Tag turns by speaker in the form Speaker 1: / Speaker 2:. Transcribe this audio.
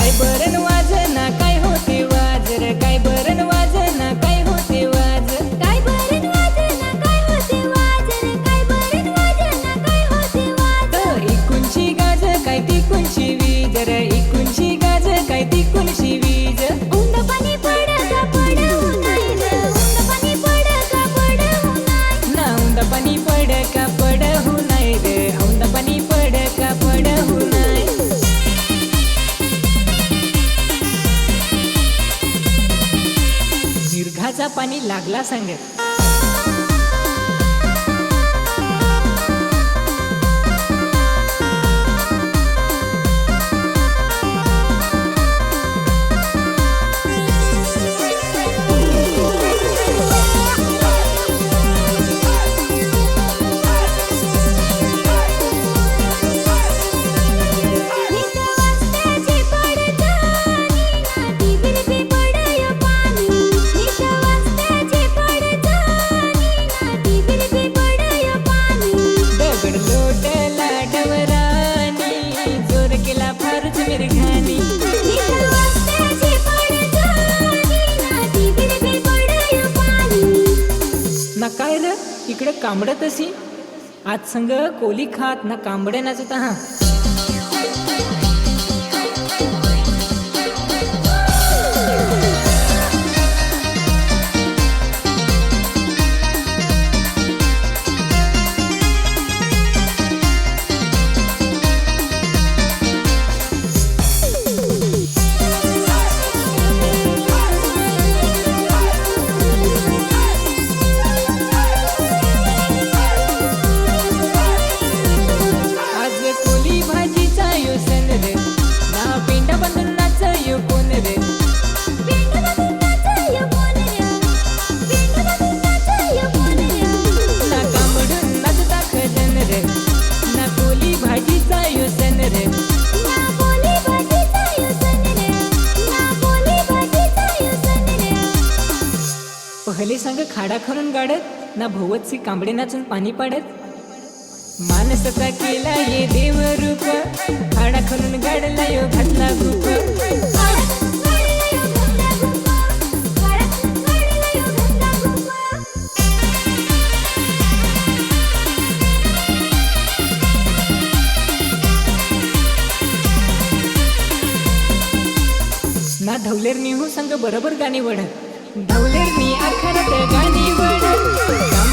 Speaker 1: काय बरन वाजना काय होते वाज रे काय बरन वाजना काय होते वाज
Speaker 2: काय बरन वाजना काय होते वाज रे काय बरन वाजना काय होते वाज
Speaker 1: इकुंची गाज काय तिकुंची वीज रे इकुंची गाज काय तिकुंची वीज
Speaker 2: उंद पाणी पड का पडू नाही रे उंद पाणी पड का पडू नाही
Speaker 1: ना उंद पाणी पड का पडहू नाही रे उंद पाणी पड का पडहू नाही निर्घाचा पाणी लागला सांगत ना काय रे इकडे कांबड तशी आज संग कोली खात ना कांबड्या नाचत हा पहले संग खाडा खरून गाडत ना भोवतसी कांबडे नाचून पाणी पाडत मानसचा केला ये देव रूप खाडा खरून गाडला यो घातला भूप ना ढवलेर निहू संग बरोबर गाणी वढत ढवलेर नी आखरत गाणी वढत